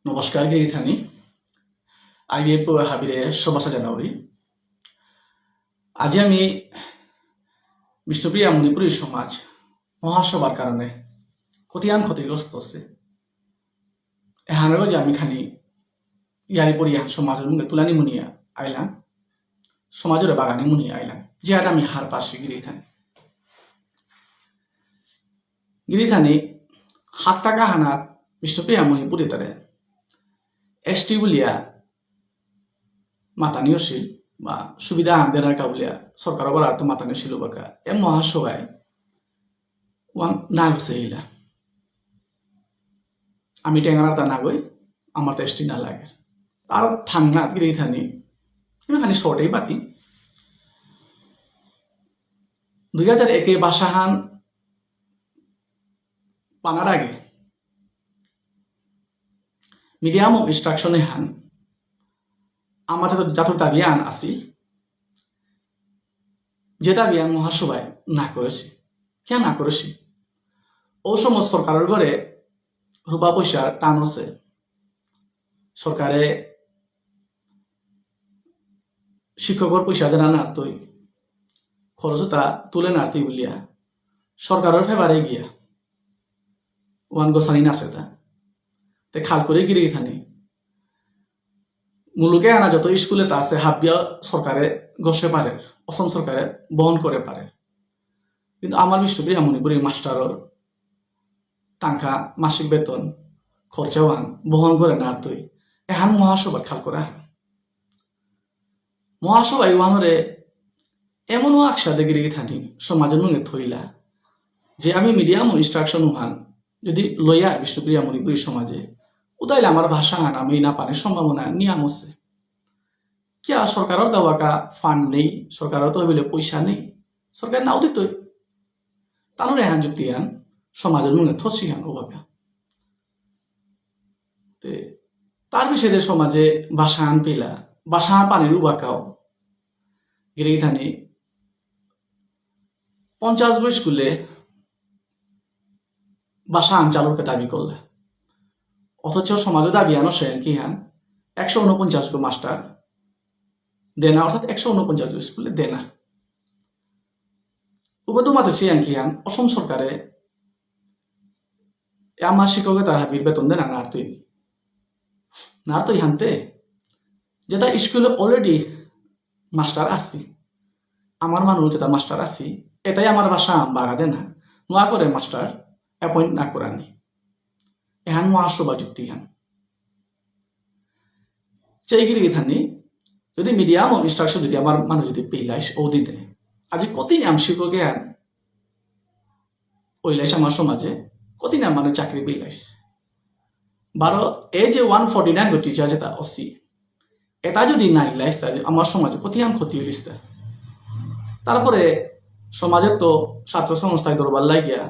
নমস্কাৰ গিৰিথানী IBF হাবিৰে সবাসা জানুৱাৰী আজি আমি বিষ্ণুপ্ৰিয়া মণিপুৰী সমাজ মহাসভাৰ কাৰণে কতিয়ান ক্ষতিগ্ৰস্ত আছে এহানেও যে আমি খানি ইয়ারি পরিয়া সমাজের মুখে তুলানি মুনিয়া আইলাম সমাজের বাগানে মুনিয়া আইলাম যে আর আমি হার পাশে গিরিথানি হাত টাকা হানাত বিষ্ণুপ্রিয়া মণিপুরী তারে ST বুলিয়া মাতানিও ছিল বা সুবিধা দেনার কাবুলিয়া সরকার বলা তো মাতানিও ছিল বাকা এ মহাসভায় ওয়ান না গেছে ইলা আমি টেঙ্গার তা না গই আমার তো ST না লাগে আর থাংনা গিরিথানি খানি শর্টেই বাকি 2001 বাসাহান পানার আগে মিডিয়াম অফ ইনস্ট্রাকশনে হান আমার জাতক দাবিয়ান আসিল যে দাবিয়ান মহাসভায় না করেছি কেন না করেছি ও সময় সরকারের ঘরে রূপা পয়সার টান আছে সরকারে শিক্ষকর পয়সা দেনা নাড়তই খরচতা তুলে নাড়তি বলিয়া সরকারের ফেভারে গিয়া ওয়ান গোসানি নাচে তা তে খাল করে গিরে থানি মুলুকে আনা যত স্কুলে তা আছে হাবিয়া সরকারে গসে পারে অসম সরকারে বহন করে পারে কিন্তু আমার বিষ্ণুপ্রিয়া মণিপুরী মাস্টারর টাকা মাসিক বেতন খরচাওয়ান বহন করে না তুই এহান মহাসভা খাল করা মহাসভা ইউহানরে এমনও আকসাদে গিরে থানি সমাজের মুখে থইলা যে আমি মিডিয়াম ইনস্ট্রাকশন উহান যদি লইয়া বিষ্ণুপ্রিয়া মণিপুরী সমাজে উদাইলে আমার ভাষা আমি না পানির সম্ভাবনা নিয়াম আছে কিয়া সরকারের দেওয়াকা ফান্ড নেই সরকারের তো হইলে পয়সা নেই সরকার নাও দিত তানোর এহান যুক্তি আন সমাজের মুখে থসি আন ওভাবে তার বিষয়ে সমাজে ভাষা আন পেলা ভাষা পানির উবাকাও গিরে থানি 50 বই স্কুলে ভাষা আন চালুকে দাবি করলে অথচ সমাজে দাবি আনো সেন কি হান 149 গো মাস্টার দেনা অর্থাৎ 149 গো স্কুলে দেনা উপদুমাতে সিয়ান কি হান অসম সরকারে আমার শিক্ষকের তার হাবির বেতন দেনা নাড়তই হানতে যেটা স্কুলে অলরেডি মাস্টার আসি আমার মানুষ যেটা মাস্টার আসি এটাই আমার ভাষা বাগা দেনা নোয়া করে মাস্টার অ্যাপয়েন্ট না করানি এহান মহাসভা যুক্তি হান চাইগিরি থানি যদি মিডিয়াম ও ইনস্ট্রাকশন যদি আমার মানুষ যদি পেলাইস ও দিতে আজি কতি নাম শিক্ষকে হান ওইলাইস আমার সমাজে কতি নাম মানুষ চাকরি পেলাইস বারো এই যে 149 গো টিচার যেটা অসি এটা যদি নাই লাইস আমার সমাজে কতি আম ক্ষতি হইলিস তারপরে সমাজের তো ছাত্র সংস্থায় দরবার লাগিয়া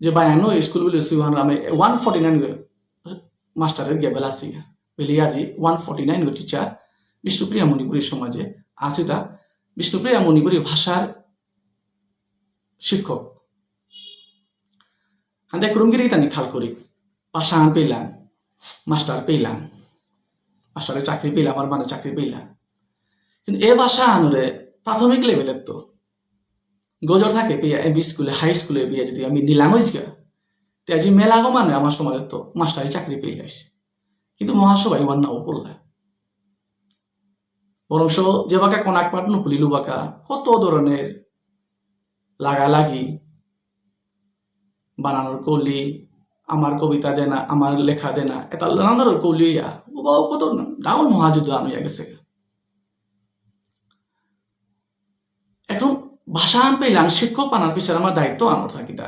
যে বায়ানো স্কুলগুলি সুহান রামে 149 মাস্টারের গেবেল আসি বেলি আজি 149 গো টিচার বিষ্ণুপ্রিয়া মণিপুরী সমাজে আসিতা বিষ্ণুপ্রিয়া মণিপুরী ভাষার শিক্ষক হাতে কুরুমগিরি তানি খাল করি ভাষা আন পেলাম মাস্টার পেলাম মাস্টারের চাকরি পেলাম আমার মানে চাকরি পেলাম কিন্তু এ ভাষা আনুরে প্রাথমিক লেভেলের তো গজর থাকে পেয়া এমবি স্কুলে হাই স্কুলে পেয়ে যদি আমি নিলাম হয়েছি তে আজি মেলাগো মানে আমার সমাজের তো মাস্টারি চাকরি পেয়ে আসে কিন্তু মহাসভায় ওয়ান নাও পড়লা বরংস যে বাকা কোনাক পাট নুকুলিলু বাকা কত ধরনের লাগালাগি বানানোর কৌলি আমার কবিতা দেনা আমার লেখা দেনা এটা নানা ধরনের কৌলি কত ডাউন মহাযুদ্ধ আনিয়া গেছে এখন ভাষা আন পেলাম শিক্ষক পানার পিছনে আমার দায়িত্ব আনোর থাকিতা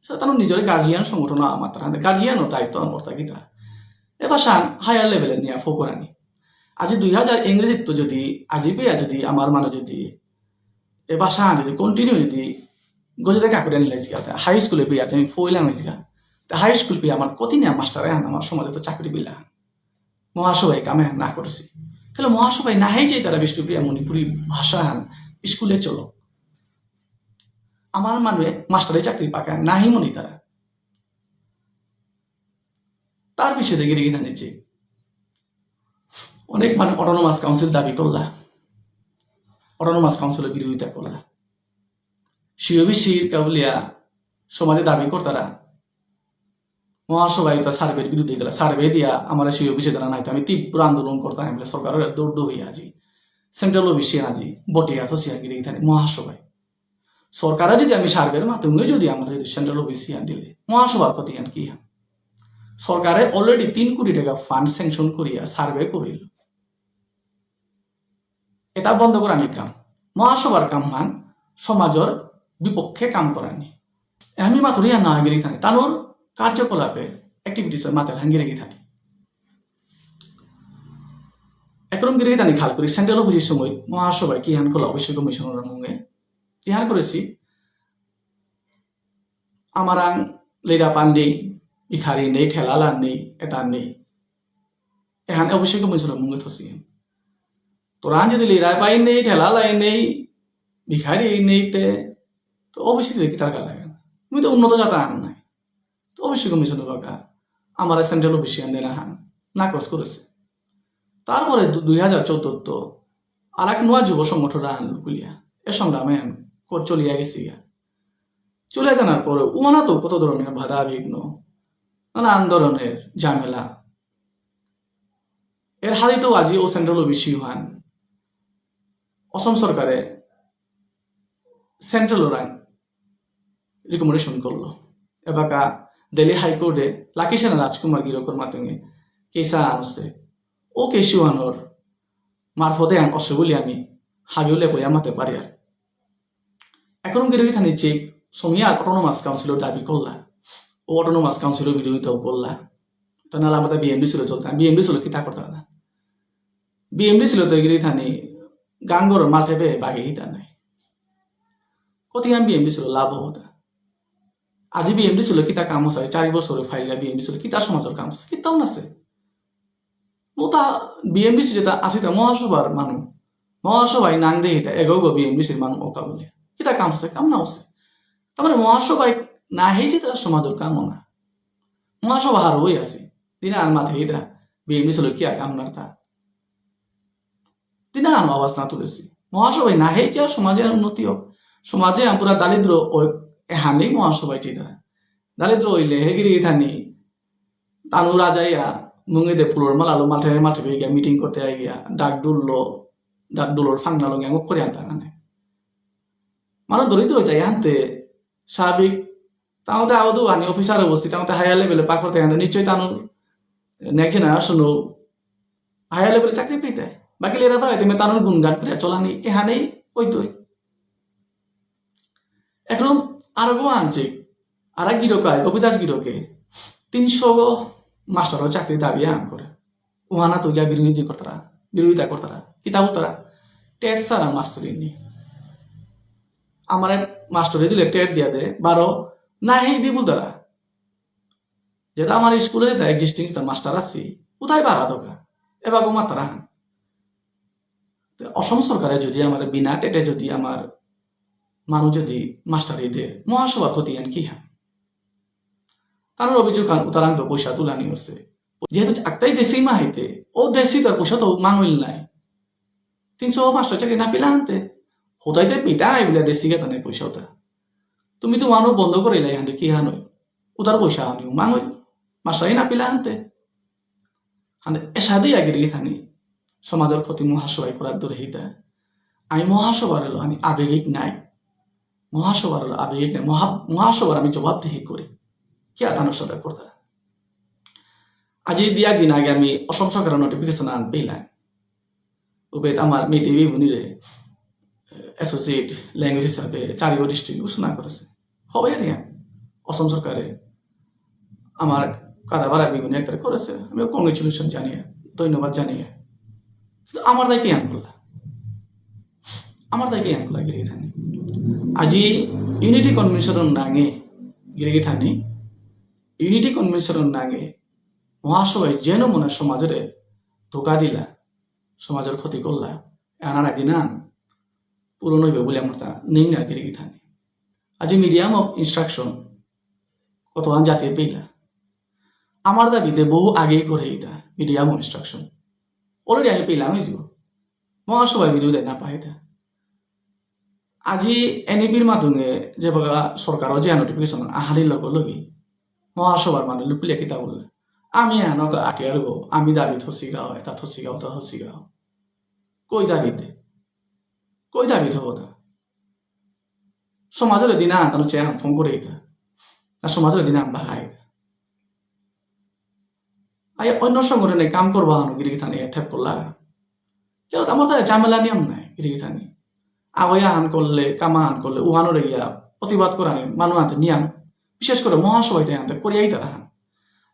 সেটা তার নিজের গার্জিয়ান সংগঠন আমার তার গার্জিয়ানও দায়িত্ব আনোর থাকিতা এ ভাষা হায়ার লেভেলে নিয়ে ফোকরানি আজি 2000 ইংরেজিত্ব যদি আজি পেয়া যদি আমার মানে যদি এ ভাষা যদি কন্টিনিউ যদি গজে কাকুরে নিলে হাই স্কুলে পেয়ে আছে আমি ফইলাম হয়েছি হাই স্কুল পেয়ে আমার কতি নিয়ে মাস্টারে আন আমার সমাজে তো চাকরি পেলা মহাসভায় কামে না করেছি তাহলে মহাসভায় নাহি যাই তারা বিষ্ণুপ্রিয়া মণিপুরী ভাষা আন স্কুলে চলো আমার মানে মাস্টারে চাকরি পাকা নাহি মনি তারা তার বিষয়ে গিয়ে জানিয়েছি অনেক মানে অটোনোমাস কাউন্সিল দাবি করলা, অটোনোমাস কাউন্সিলের বিরোধিতা করলা, সিওবিসির কাবুলিয়া সমাজে দাবি করতারা মহাসভায় সার্ভের বিরুদ্ধে গেলা, সার্ভে দিয়া আমার সিওবিসি দ্বারা নাই আমি তীব্র আন্দোলন করতাম বলে সরকারের দৌড় হইয়া আজি সেন্ট্রাল অফিসে আজি বটে আথসিয়া গিয়ে এখানে মহাসভায় সরকারে যদি আমি সার্ভের মাধ্যমে যদি আমরা যদি সেন্ট্রাল অফিসে দিলে মহাসভার ক্ষতি আন কি সরকারে অলরেডি 3 কোটি টাকা ফান্ড স্যাংশন করিয়া সার্ভে করিল, এটা বন্ধ করানি কাম মহাসভার কাম মান সমাজের বিপক্ষে কাম করানি আমি মাথুরিয়া না গিয়ে থাকি তানোর কার্যকলাপের অ্যাক্টিভিটিসের মাথায় হাঙ্গিরে গিয়ে থাকি একরকম গিয়ে থাকি খাল করি সেন্ট্রাল অফিসের সময় মহাসভায় কি হান করলো অবশ্যই কমিশনের মুখে কি হান করেছি আমার আং লেরা পান্ডি ইখারি নেই ঠেলা নেই এটা নেই এখানে অবশ্যই কমিশনের মুখে থসি তোরা যদি লেরা পাই নেই ঠেলা লাই নেই ভিখারি নেই তো অবশ্যই দেখি তার গা লাগে তুমি তো উন্নত জাতা আন নাই তো অবশ্যই কমিশনের বাগা আমার সেন্ট্রাল অফিসে আন দেনা হান নাকচ করেছে তারপরে 2014 তো আর এক নয়া যুব সংগঠন আনলো কুলিয়া এ সংগ্রামে চলিয়া গেছি চলে জানার পরে উমানা তো কত ধরনের বাধা বিঘ্ন নানান ধরনের ঝামেলা এর হাতে আজি ও সেন্ট্রাল অফিসি হান অসম সরকারে সেন্ট্রাল রাং রিকমেন্ডেশন করলো এবাকা দিল্লি হাইকোর্টে লাকি সেনা রাজকুমার গিরকর মাধ্যমে কেসা আনছে ও কেসু আনোর মারফতে আন অসে বলে আমি হাবিউলে বইয়া মাতে পারি আর এখন গিরগি থানি চেক সমিয়া অটোনোমাস কাউন্সিলের দাবি করলা ও অটোনোমাস কাউন্সিলের বিরোধিতাও করলা তা নাহলে আমাদের বিএমডি ছিল চলতাম বিএমডি ছিল কি তা করতে না বিএমডি ছিল তো গিরি থানি গাঙ্গর মাঠে বাগে হিতা নাই কত আমি বিএমডি ছিল লাভ হতা আজি বিএমডি ছিল কিতা কাম আছে 4 বছর ফাইলা বিএমডি ছিল কিতা সমাজের কাম আছে কিতাও নাছে মোতা বিএমডি যেটা আছে তা মহাসভার মানুষ মহাসভায় নাং দে হিতা এগো বিএমডিসির মানুষ ওকা বলে কিতা কাম আছে কাম না আছে তার মানে মহাসভায় না হয়েছে তারা সমাজের কাম না মহাসভা আর হয়ে আছে দিনা আন মাথে হিতা বিএমডি ছিল কি কাম না তা দিনা আন আওয়াজ না তুলেছি মহাসভায় না হয়েছে আর সমাজের উন্নতি হোক সমাজে পুরা দারিদ্র হানি মহাসভায় চিতা দারিদ্র হইলে হেগিরি থানি তানু রাজাইয়া মুঙে দে ফুলোর মালালো মাঠে মাঠে গিয়া মিটিং করতে গিয়া ডাক ডুলোর ফাংনালো গ্যাং করে আনতা মানে মানুষ দরিদ্র হইতাই আনতে স্বাভাবিক তাহলে আদৌ আনি অফিসার অবস্থিত তাহলে হায়ার লেভেলে পাক করতে আনতে নিশ্চয়ই তানুর নেক্সট জেনারেশন হায়ার লেভেলে চাকরি পেতে বাকি লেরা তো তুমি তানুর গুণগান করে চলানি এখানেই ওই তো এখন আরো আনছে আর এক গিরকায় কবিদাস গিরকে 300 মাস্টারও চাকরি দাবি আন করে ওহানা তো গিয়া বিরোধিতা করতারা কিতাব তারা টেট সারা মাস্টারি নি আমার মাস্টারে দিলে টেট দিয়া দে 12 না হেই দিব তারা যেটা আমার স্কুলে যেটা এক্সিস্টিং মাস্টার আছে কোথায় 12 টাকা এবার গোমা তারা অসম সরকারে যদি আমার বিনা টেটে যদি আমার মানুষ যদি মাস্টারি দে মহাসভার ক্ষতি আন কি হ্যাঁ তার অভিযোগ উতারান্ত পয়সা তুলানি হচ্ছে যেহেতু একটাই দেশি মাহিতে ও দেশি তার পয়সা তো মাঙ্গল নাই 300 চাকরি না পেলে আনতে হোতাইতে পিটাই বলে দেশি গে তানে পয়সা ওটা তুমি তো মানুষ বন্ধ করে লাই হাতে কি হানই উতার পয়সা আনিও মাঙ্গল মাস্টারি না পেলে আনতে হাতে এসাদেই আগে রেখে থানি সমাজের ক্ষতি মহাসভায় করার দূরে হিতা আমি মহাসভার এলো আমি আবেগিক নাই মহাসভার এলো আবেগিক নাই মহাসভার আমি জবাবদিহি করি কি আদানোর সাথে করতে আজি দিয়া দিন আগে আমি অসম সরকারের নোটিফিকেশন আন পেলাম উবেদ আমার মেটিভি ভুনিরে অ্যাসোসিয়েট ল্যাঙ্গুয়েজ হিসাবে 4 ডিস্ট্রিক্ট ঘোষণা করেছে হবে আর অসম সরকারে আমার কাদাবাড়া বিগুনি একটা করেছে আমি কংগ্রেচুলেশন জানিয়ে ধন্যবাদ জানিয়ে কিন্তু আমার দায় কি আন করলাম গিরিগি থানি আজি ইউনিটি কনভেনশন নাঙে গিরিগি থানি ইউনিটি কনভেনশন নাঙে মহাসভায় যেন মনে সমাজের ধোকা দিলা সমাজের ক্ষতি করলা আনার একদিন আন পুরনো হইবে বলে আমরা তা নেই না গিরিগি থানি আজি মিডিয়াম অফ ইনস্ট্রাকশন কত আন জাতীয় পেইলা আমার দাবিতে বহু আগেই করে এটা মিডিয়া ইনস্ট্রাকশন অলরেডি আমি পেলাম হয়েছিল মহাসভায় বিরোধী না পাই এটা আজি এনইপির মাধ্যমে যে সরকারও যে নোটিফিকেশন আহারির লগি মহাসভার মানুষ লুকিলে কিতা বললে আমি আনক আটিয়ার গো আমি দাবি থসিগাও এটা থসিগাও তা থসিগাও কই দাবিত হবো না সমাজের দিন আনতানো চেয়ে ফোন করে এটা না সমাজের দিন আন বাহাই আই অন্য সংগঠনে কাম করবা হানো গিরি থানি এথেপ করলা কেউ আমার তাই ঝামেলা নিয়ম নাই গিরি থানি আওয়া আন করলে কামা আন করলে উহানোর গিয়া প্রতিবাদ করানি মানুষ আনতে নিয়াম বিশেষ করে মহাসভায় আনতে করিয়াই তারা হান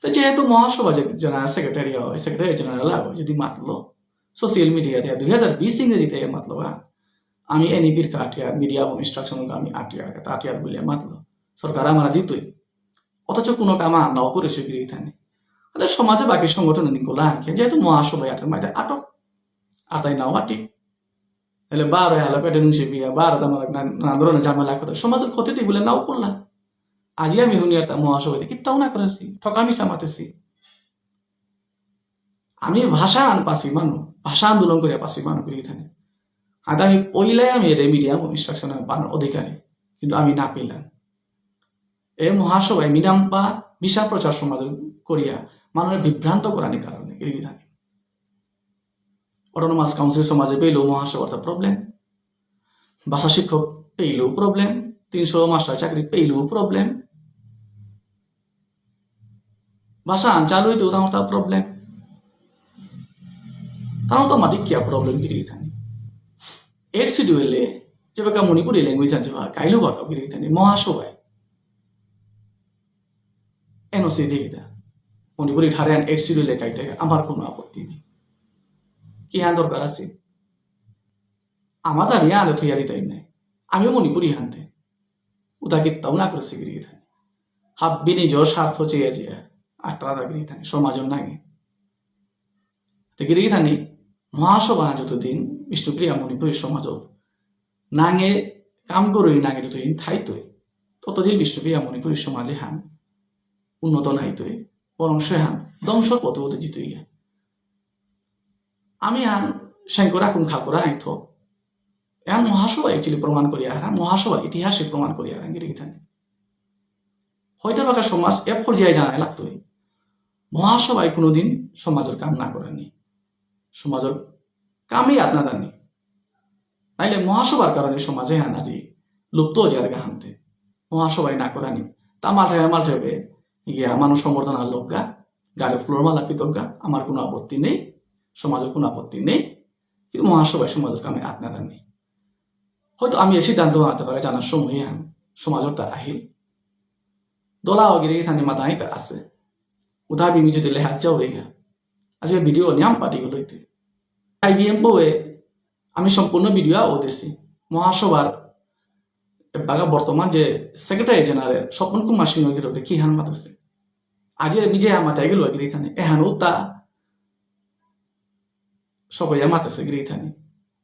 তো যেহেতু মহাসভা যে জেনারেল সেক্রেটারি হয় সেক্রেটারি জেনারেল যদি মাতলো সোশিয়াল মিডিয়া দিয়ে 2020 ইংরেজিতে মাতলো আমি এনইপির কাটিয়ার মিডিয়া ইনস্ট্রাকশন আমি আটিয়ার বলে মাতলো সরকার আমার দিতই অথচ কোনো কামা নাও করেছে গিরি থানি তাদের সমাজে বাকি সংগঠন নিকোলা আনকে যেহেতু মহাসভায় আটের মাঝে আটক আর তাই নাও আটি তাহলে বারো হালা পেটে নুসে বিয়া বারো আমার নানা ধরনের ঝামেলা করে সমাজের ক্ষতি দিই বলে নাও করলাম আজি আমি হুনিয়ার মহাসভাতে কিত্তাও না করেছি ঠকামি সামাতেছি আমি ভাষা আন পাসি মানু ভাষা আন্দোলন করে পাসি মানু করি থানে আর আমি ওইলাই আমি এর মিডিয়াম ইনস্ট্রাকশন পানোর অধিকারী কিন্তু আমি না পেলাম এই মহাসভায় মিনাম্পা বিষা প্রচার সমাজ করিয়া মানুষের বিভ্রান্ত করার কারণে এরিধানি অটোনোমাস কাউন্সিল সমাজে পেলেও মহাসভার প্রবলেম ভাষা শিক্ষক পেলেও প্রবলেম 300 মাস্টার চাকরি পেলেও প্রবলেম ভাষা আন চালু হইতেও তার প্রবলেম তাও তো মাটি কিয়া প্রবলেম গিরিথানি এর শিডিউলে যে বাকা মণিপুরি ল্যাঙ্গুয়েজ আছে বা কাইলো বাকা গিরিথানি মহাসভায় এনওসি দিয়ে দা মণিপুরি ঠারে এর শিডিউলে কাইতে আমার কোনো আপত্তি নেই কি হ্যাঁ দরকার আছে আমার দাবি আলো থইয়া দিতাই নাই আমিও মণিপুরি হানতে উদাকে তাও না করেছে গিরিথানি হাব্বি নিজের স্বার্থ চেয়ে চেয়ে আট্রাদা গিরিথানি সমাজের নাগে গিরিথানি মহাসভা যতদিন বিষ্ণুপ্রিয়া মণিপুরী সমাজ নাঙে কাম করই নাঙে যতদিন থাইতই ততদিন বিষ্ণুপ্রিয়া মণিপুরী সমাজে হান উন্নত নাইতই বরং সে হান ধ্বংসর পথে হতে জিতই আমি হান সেঙ্করা কোন খাকরা আইথ এখন মহাসভা একচুয়ালি প্রমাণ করিয়া হারা মহাসভা ইতিহাসে প্রমাণ করিয়া হারা গিরিথানি হয়তো বাকা সমাজ এ পর্যায়ে জানাই লাগতই মহাসভায় কোনোদিন সমাজের কাম না করেনি সমাজের কামই আপনা জানি নাইলে মহাসভার কারণে সমাজে হান আজি লুপ্ত জায়গা হানতে মহাসভায় না করানি তা মালঠেবে গিয়া মানুষ সম্বর্ধনা লোকগা গাড়ি ফুলোর মালা পিতজ্ঞা আমার কোনো আপত্তি নেই সমাজের কোনো আপত্তি নেই কিন্তু মহাসভায় সমাজের কামে আপনা জানি হয়তো আমি এই সিদ্ধান্ত আনতে পারে জানার সময় হান সমাজের তার আহিল দোলা অগিরি থানি মাথায় তার আছে উদা বিমি যদি লেহাত যাও রেগা আজকে ভিডিও নিয়াম পার্টিগুলো আইবিএম বউয়ে আমি সম্পূর্ণ ভিডিও ওদেছি মহাসভার বাগা বর্তমান যে সেক্রেটারি জেনারেল স্বপন কুমার সিংহগির কি হান মাতাছে আজি বিজয় মাথায় গেল গিরিথানে এহানো তা সকইয়া মাতাছে গিরিথানে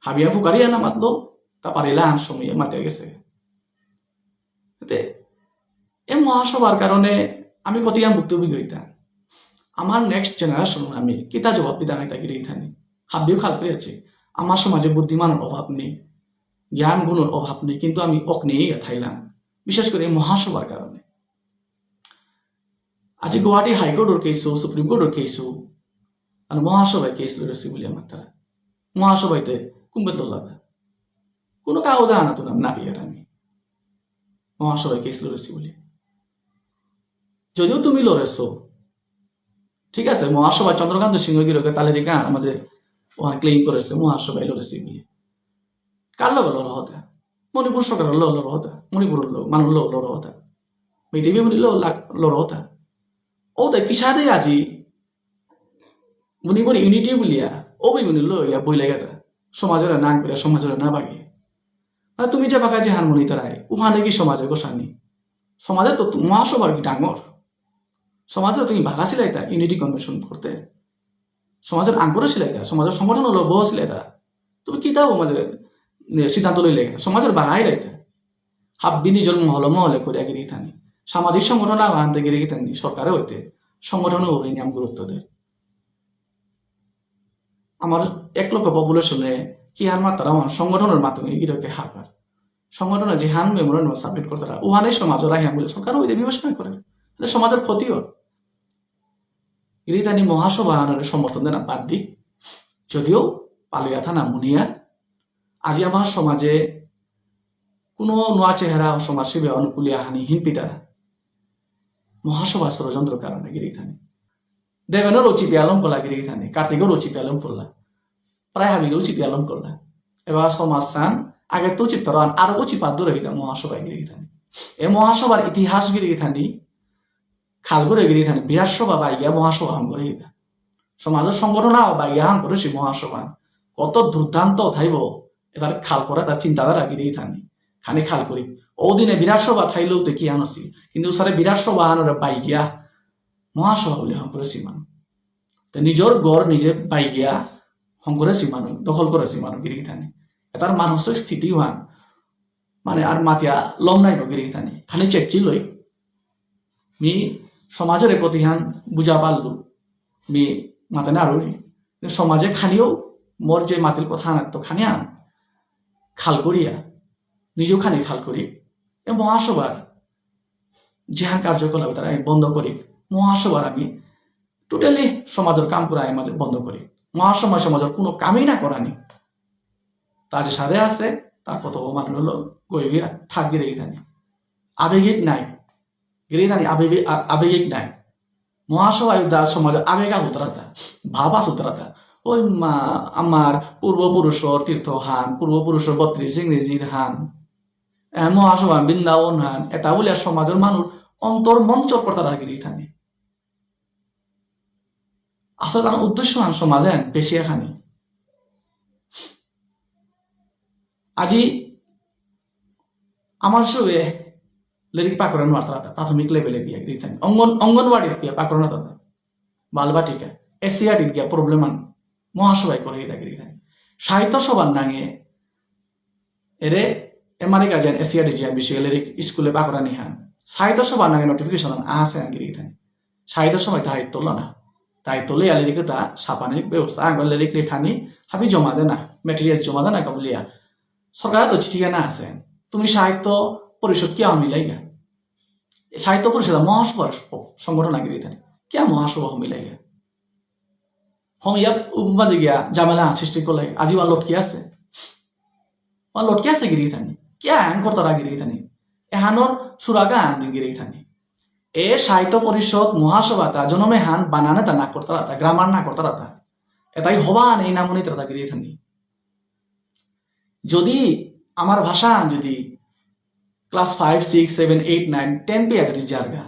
হাবিয়া ফুকারিয়া না মাতলো তা পারিলা হান সময়ে মাতে গেছে এই মহাসভার কারণে আমি কতিয়ান ভুক্তভোগী হইতাম আমার নেক্সট জেনারেশন আমি কিতা জবাব দিতাম এটা গিরিথানে হাবিও খাল পেয়েছে আমার সমাজে বুদ্ধিমানের অভাব নেই জ্ঞান গুণের অভাব নেই কিন্তু আমি অক নিয়েই থাইলাম বিশেষ করে মহাসভার কারণে আজি গুয়াহাটি হাইকোর্টের কেসও সুপ্রিম কোর্টের কেসও আর মহাসভায় কেস লড়েছি বলে আমার তারা মহাসভাইতে কুম্বেত লাগা কোনো কাগজ আনা তো না পেয়ার আমি মহাসভায় কেস লড়েছি বলে যদিও তুমি লড়েছ ঠিক আছে মহাসভায় চন্দ্রকান্ত সিংহগিরকে তালের গান আমাদের ওখানে ক্লেম করেছে মহাসভায় লড়েছি বলে কার লগে লড়া হতা মণিপুর সরকারের লড়া হতা মণিপুরের মানুষ লড়া হতা মেটিভি বলি লড়া হতা ও তাই কিসাদে আজি মণিপুর ইউনিটি বলিয়া ও বই মনি লইয়া বই লেগেতা সমাজের না করে সমাজের না বাগে আর তুমি যে বাকা যে হারমোনি তারাই উহানে কি সমাজে গোসানি সমাজে তো মহাসভার কি ডাঙর সমাজে তুমি ভাগা ছিলাইতা ইউনিটি কনভেনশন করতে সমাজের আঙ্কুরে ছিলাইতা সমাজের সংগঠন হলো বহ ছিলাইতা তুমি কি তাও মাঝে সিদ্ধান্ত লইলে সমাজের বাগাই লাইতা হাব্বি নিজের মহলে করে গিরি থানি সামাজিক সংগঠন আনতে গিরি থানি সরকারে হইতে সংগঠনে ওই নাম গুরুত্ব দেয় আমার 1 লক্ষ পপুলেশনে কি হার মাত্রা আমার সংগঠনের মাধ্যমে এগুলোকে হারবার সংগঠনে যে হান মেমোরেন্ডাম সাবমিট করতে ওহানে সমাজ রাহিয়া বলে সরকার ওই বিবেচনা করে সমাজের ক্ষতিও গিরিতানি মহাসভা আনারে সমর্থন দেন বাদ দিক যদিও পালুয়া থানা মুনিয়া আজি আমার সমাজে কোনো নোয়া চেহারা সমাজসেবী অনুকূলিয়া হানি হিনপিতারা মহাসভা ষড়যন্ত্র কারণে গিরিথানি দেবেনও রচি পেয়ালম করলা গিরিথানি কার্তিকও রচি পেয়ালম করলা প্রায় হাবিগেও চিপিয়ালম করলা এবার সমাজ চান আগে তো চিত্তরান আরো চিপাত দূরে গিয়ে মহাসভায় গিরিথানি এ মহাসভার ইতিহাস গিরিথানি খাল করে গিরিথানি বিরাট সভা বাইয়া মহাসভা হাম করে গিয়া সমাজের সংগঠনাও বাইয়া হাম করেছি মহাসভা কত দুর্দান্ত থাইব এটার খাল করে তার চিন্তাধারা গিরিথানি খানি খাল করি ও দিনে বিরাট সভা থাইলেও তো কি আনছি কিন্তু সারে বিরাট সভা আনরে পাই গিয়া মহাসভা বলে হাম করেছি মানুষ নিজের গড় নিজে পাই গিয়া হম করেছি মানুষ দখল করেছি মানুষ গিরিথানি এটার মানুষের স্থিতি হান মানে আর মাতিয়া লম নাইব গিরিথানি খানি চেকচি লই মি সমাজের প্রতিহান বুঝা পারলু মি মাতে না আরো সমাজে খানিও মোর যে মাতির কথা আনাত খানি আন খাল করিয়া নিজেও খানি খাল করি এ মহাসভার যেহান কার্যকলাপ তারা আমি বন্ধ করি মহাসভার আমি টোটালি সমাজের কাম করা আমাদের বন্ধ করি মহাসমাজ সমাজের কোনো কামই না করানি তা যে সাথে আছে তার কত মানুষ হলো গই গিয়া থাক গিরে গিয়ে আবেগিক নাই গিরিথানি আবেগিক নাই মহাসভায় দার সমাজের আবেগা উতরাতা ভাবা উতরাতা ওই মা আমার পূর্বপুরুষর তীর্থ হান পূর্বপুরুষর 32 ইংরেজির হান মহাসভা বৃন্দাবন হান এটা বলে সমাজের মানুষ অন্তর মঞ্চর করতারা গিরিথানি আসলে তার উদ্দেশ্য হান সমাজে বেশি খানি আজি আমার সবে লিরিক পাকড়ানো আর্তারাতা প্রাথমিক লেভেলে গিয়া গিরিথানি অঙ্গনবাড়ির গিয়া পাকড়ানো দাদা বালবাটিকা এসিআরটির গিয়া প্রবলেম মহাসভায় করে গিরিথানি সাহিত্য সভার নাঙে এরে এমারে গাজেন এসিআরটি জিয়া বিষয় লিরিক স্কুলে পাকড়ানি হান সাহিত্য সভার নাঙে নোটিফিকেশন আছে গিরিথানি সাহিত্য সভায় দায়িত্ব তোলা না দায়িত্ব লইয়া লিরিক তা ছাপানির ব্যবস্থা আগর লিরিক লেখানি হাবি জমা দে না মেটেরিয়াল জমা দে না কাবুলিয়া সরকার তো ঠিকানা আছে তুমি সাহিত্য পরিষদ কি মিলাইগা সাহিত্য পরিষদ মহাসভার সংগঠন গিরিথানি क्या মহাসভা মিলাইগা হম ইয়া বাজে গিয়া জামেলা সৃষ্টি করলে আজি ওয়ার লটকে আছে গিরিথানি क्या হ্যান করতারা গিরিথানি এহানোর সুরাগা আন গিরিথানি এ সাহিত্য পরিষদ মহাসভাটা জনমে হান বানানে তা না করতারা তা গ্রামার না করতারা তা এটাই হবান এই নামনি তারা গিরিথানি যদি আমার ভাষা যদি ক্লাস 5, 6, 7, 8, 9, 10 পেয়ে যদি জারগা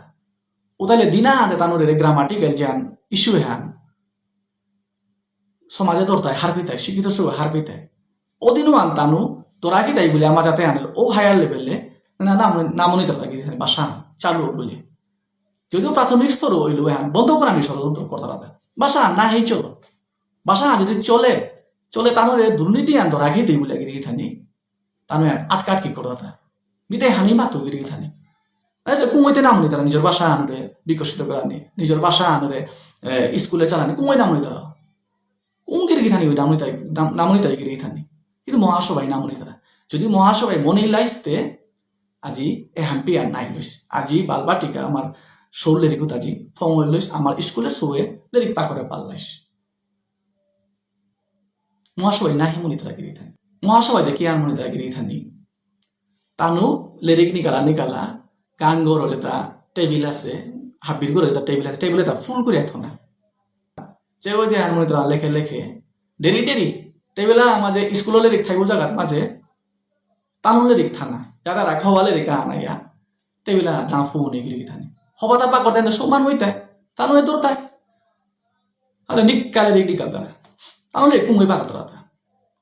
ও তাহলে দিনা আনে তানোর গ্রামাটিক্যাল জ্ঞান ইস্যু হান সমাজে দরতায় হার পেতায় শিক্ষিত সব হার পেতায় ওদিনও আন তানু তোরা কি তাই বলে আমার যাতে আনে ও হায়ার লেভেলে না নামনি তারা গিয়ে ভাষা চালু বলে যদিও প্রাথমিক স্তর হইল হান বন্ধ করা আমি ষড়যন্ত্র করতারা ভাষা না হেই চলো ভাষা যদি চলে চলে তানোর দুর্নীতি আন তোরা কি তাই বলে গিয়ে থানি তানো আটকাটকি করতা মিতে হানি মাতো গিয়ে থানি কুমইতে নামনি তারা নিজের ভাষা আনরে বিকশিত করানি নিজের ভাষা আনরে স্কুলে চালানি কুমই নামনি তারা কোন গিয়ে থানি ওই নামনি তাই গিয়ে থানি কিন্তু মহাসভায় নামনি তারা যদি মহাসভায় মনে লাইসতে আজি এহান পিয়ার নাই লইস আজি বালবাটিকা আমার সৌর লেরিকুত আজি ফং লইস আমার স্কুলে সৌয়ে লেরিক পাকরে পাল্লাইস মহাসভায় নাহি মনি তারা গিয়ে থানি মহাসভায় দেখি আর মনি তারা গিয়ে থানি তানু লেরিক নিকালা গান গৌর যেটা টেবিল আছে হাবির গৌর যেটা টেবিলে তা ফুল করে এত না যে ওই যে আর মনি তারা লেখে ডেরি টেবিলা মাঝে স্কুলের লেরিক থাকবো জায়গার মাঝে তানু লেরিক থানা যারা রাখা হওয়া লেরিকা আনাইয়া টেবিলা না ফুনে গিয়ে থানি হবা তাপা করতে সমান হইতে তানু তোর তাই আরে নিকালে নিকাল তারা তাহলে কুমই পাকাতা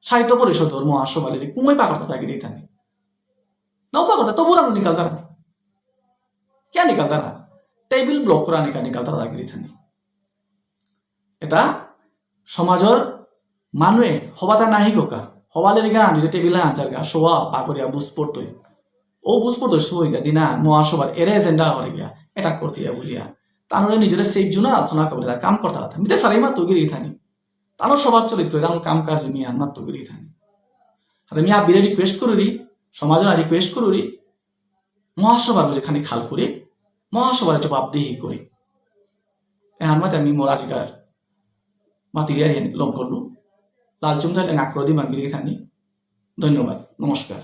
সাহিত্য পরিষদ মহাসভা লেরিক কুমই পাকাতা গিয়ে থানি নাও পাকাতা তবু রানো নিকাল তারা क्या निकलता रहा टेबिल ब्लॉक कराने का निकलता रहा গিরিথানি এটা সমাজৰ মানুহে হবাতা নাহি কোকা হবালের গা যদি টেবিল আনচার গা শোয়া পাকরিয়া বুঝ পড়তো ও বুঝ পড়তো শুই গা দিনা মহাসভার এর এজেন্ডা হয়ে গিয়া এটা করতে বলিয়া তাহলে নিজেরা সেফ জুনা আলোচনা করবে কাম করতে কথা মিতে সারাই মা তগিরি থানি তানোর স্বভাব চরিত্র তানোর কাম কাজ মিয়া আন্না তগিরি থানি হাতে মিয়া বিরে রিকোয়েস্ট করুরি সমাজনা রিকোয়েস্ট করুরি মহাসভার যেখানে খাল করে মহাসভার জবাবদিহি করি এহান মাতে আমি মোর আজিকার মাতিরিয়ার লং করলু লালচুম থাকলে আক্রদি মাঙ্গিরি থানি ধন্যবাদ নমস্কার